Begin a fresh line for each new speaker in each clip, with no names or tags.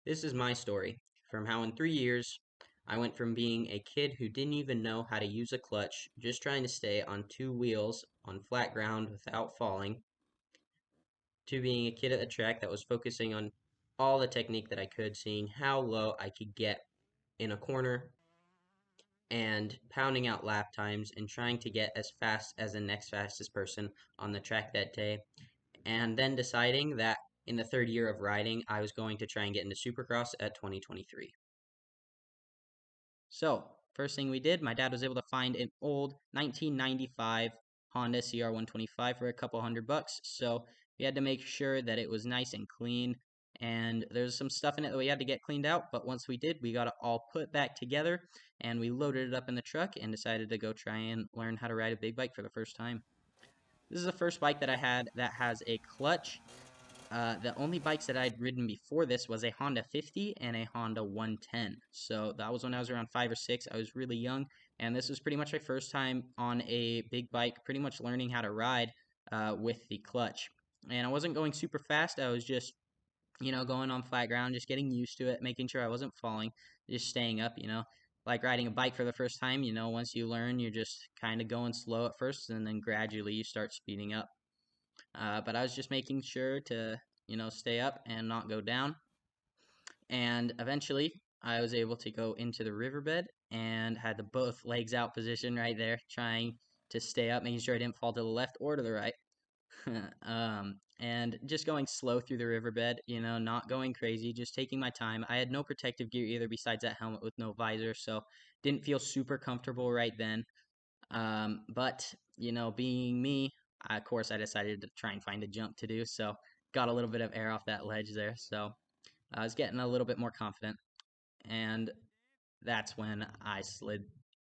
This is my story from how in 3 years I went from being a kid who didn't even know how to use a clutch, just trying to stay on two wheels on flat ground without falling, to being a kid at the track that was focusing on all the technique that I could, seeing how low I could get in a corner and pounding out lap times and trying to get as fast as the next fastest person on the track that day. And then deciding that in the third year of riding, I was going to try and get into Supercross at 2023. So, first thing we did, my dad was able to find an old 1995 Honda CR125 for a couple $100. So, we had to make sure that it was nice and clean. And there's some stuff in it that we had to get cleaned out. But once we did, we got it all put back together and we loaded it up in the truck and decided to go try and learn how to ride a big bike for the first time. This is the first bike that I had that has a clutch. The only bikes that I'd ridden before this was a Honda 50 and a Honda 110. So that was when I was around 5 or 6. I was really young, and this was pretty much my first time on a big bike, pretty much learning how to ride with the clutch. And I wasn't going super fast. I was just, going on flat ground, just getting used to it, making sure I wasn't falling, just staying up. Like riding a bike for the first time, once you learn, you're just kind of going slow at first, and then gradually you start speeding up. But I was just making sure to, stay up and not go down. And eventually, I was able to go into the riverbed and had the both legs out position right there, trying to stay up, making sure I didn't fall to the left or to the right. And just going slow through the riverbed, not going crazy, just taking my time. I had no protective gear either besides that helmet with no visor, so didn't feel super comfortable right then. But, being me, of course, I decided to try and find a jump to do. So got a little bit of air off that ledge there. So I was getting a little bit more confident. And that's when I slid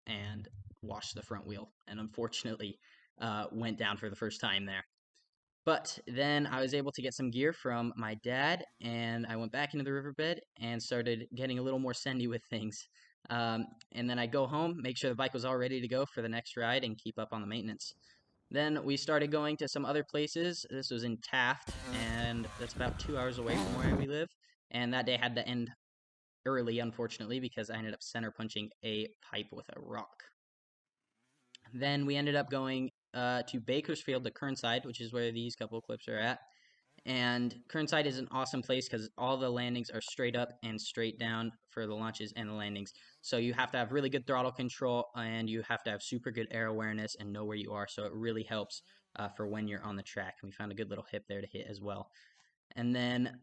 and washed the front wheel. And unfortunately, went down for the first time there. But then I was able to get some gear from my dad, and I went back into the riverbed and started getting a little more sendy with things. And then I go home, make sure the bike was all ready to go for the next ride, and keep up on the maintenance. Then we started going to some other places. This was in Taft, and that's about 2 hours away from where we live. And that day had to end early, unfortunately, because I ended up center punching a pipe with a rock. Then we ended up going to Bakersfield to Kernside, which is where these couple of clips are at. And Kernside is an awesome place because all the landings are straight up and straight down for the launches and the landings. So you have to have really good throttle control and you have to have super good air awareness and know where you are. So it really helps for when you're on the track. And we found a good little hip there to hit as well. And then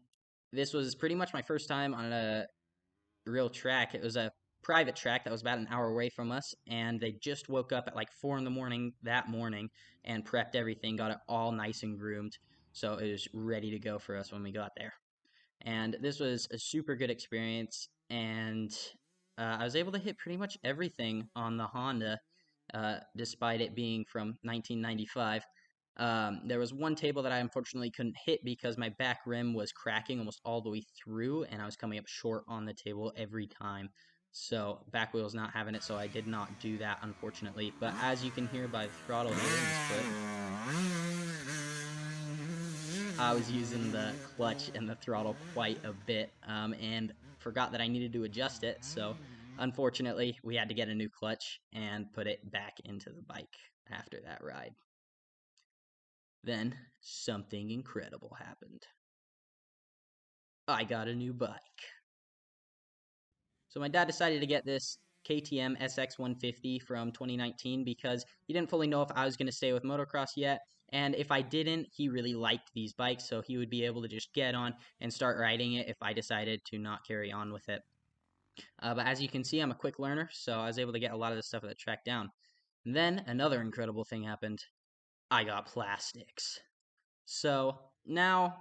this was pretty much my first time on a real track. It was a private track that was about an hour away from us, and they just woke up at like 4 in the morning that morning and prepped everything, got it all nice and groomed, so it was ready to go for us when we got there. And this was a super good experience, and I was able to hit pretty much everything on the Honda, despite it being from 1995. There was one table that I unfortunately couldn't hit because my back rim was cracking almost all the way through, and I was coming up short on the table every time. So back wheel's not having it, so I did not do that, unfortunately. But as you can hear by the throttle here in this clip, I was using the clutch and the throttle quite a bit, and forgot that I needed to adjust it. So unfortunately, we had to get a new clutch and put it back into the bike after that ride. Then something incredible happened. I got a new bike. So my dad decided to get this KTM SX150 from 2019 because he didn't fully know if I was going to stay with motocross yet. And if I didn't, he really liked these bikes, so he would be able to just get on and start riding it if I decided to not carry on with it. But as you can see, I'm a quick learner, so I was able to get a lot of the stuff at the track down. And then another incredible thing happened. I got plastics. So now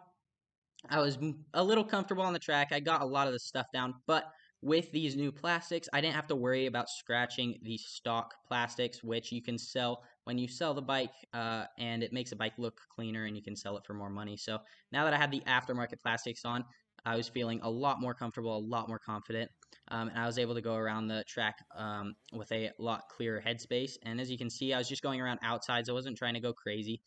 I was a little comfortable on the track. I got a lot of the stuff down, but with these new plastics, I didn't have to worry about scratching the stock plastics, which you can sell when you sell the bike, and it makes a bike look cleaner and you can sell it for more money. So now that I had the aftermarket plastics on, I was feeling a lot more comfortable, a lot more confident, and I was able to go around the track with a lot clearer headspace. And as you can see, I was just going around outsides. I wasn't trying to go crazy.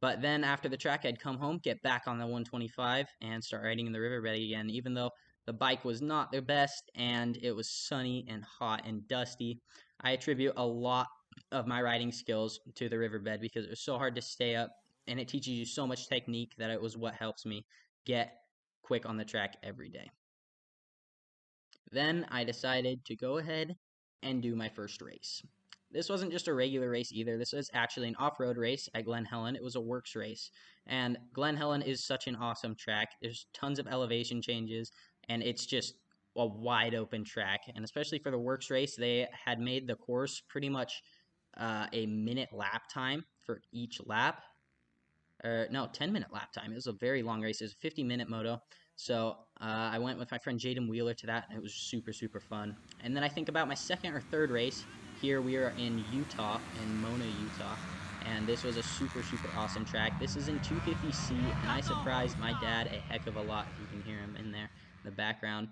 But then after the track, I'd come home, get back on the 125, and start riding in the riverbed again. Even though The bike was not the best, and it was sunny and hot and dusty. I attribute a lot of my riding skills to the riverbed because it was so hard to stay up, and it teaches you so much technique that it was what helps me get quick on the track every day. Then I decided to go ahead and do my first race. This wasn't just a regular race either. This was actually an off-road race at Glen Helen. It was a works race. And Glen Helen is such an awesome track. There's tons of elevation changes, and it's just a wide open track. And especially for the works race, they had made the course pretty much a minute lap time for each lap, or no, 10-minute lap time. It was a very long race. It was a 50-minute moto. So I went with my friend Jaden Wheeler to that, and it was super, super fun. And then I think about my second or third race. Here we are in Utah, in Mona, Utah. And this was a super, super awesome track. This is in 250C, and I surprised my dad a heck of a lot, if you can hear him in there in the background,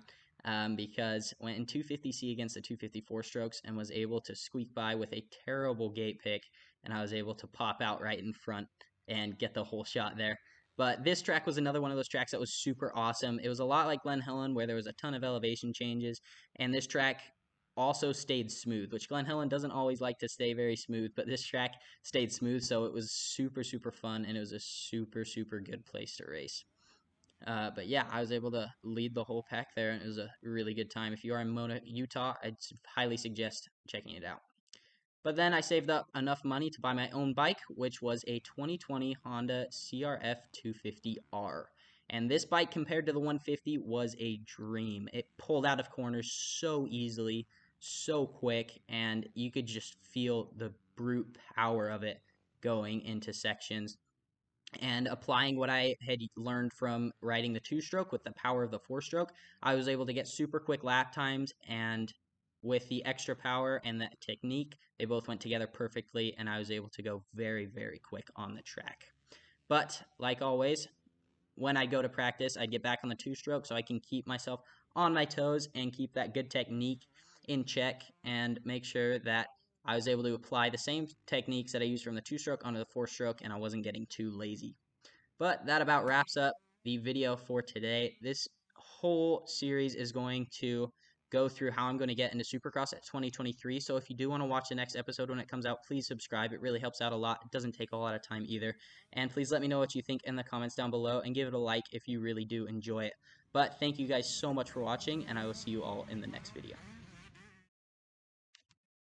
because went in 250C against the 254 strokes and was able to squeak by with a terrible gate pick, and I was able to pop out right in front and get the whole shot there. But this track was another one of those tracks that was super awesome. It was a lot like Glen Helen, where there was a ton of elevation changes, and this track also stayed smooth, which Glen Helen doesn't always like to stay very smooth, but this track stayed smooth, so it was super, super fun, and it was a super, super good place to race. But yeah, I was able to lead the whole pack there, and it was a really good time. If you are in Mona, Utah, I'd highly suggest checking it out. But then I saved up enough money to buy my own bike, which was a 2020 Honda CRF 250R. And this bike, compared to the 150, was a dream. It pulled out of corners so easily, so quick, and you could just feel the brute power of it going into sections. And applying what I had learned from riding the two stroke with the power of the four stroke, I was able to get super quick lap times. And with the extra power and that technique, they both went together perfectly, and I was able to go very, very quick on the track. But like always, when I go to practice, I get back on the two stroke so I can keep myself on my toes and keep that good technique in check and make sure that I was able to apply the same techniques that I used from the two stroke onto the four stroke, and I wasn't getting too lazy. But that about wraps up the video for today. This whole series is going to go through how I'm going to get into Supercross at 2023. So if you do want to watch the next episode when it comes out, please subscribe. It really helps out a lot. It doesn't take a lot of time either. And please let me know what you think in the comments down below, and give it a like if you really do enjoy it. But thank you guys so much for watching, and I will see you all in the next video.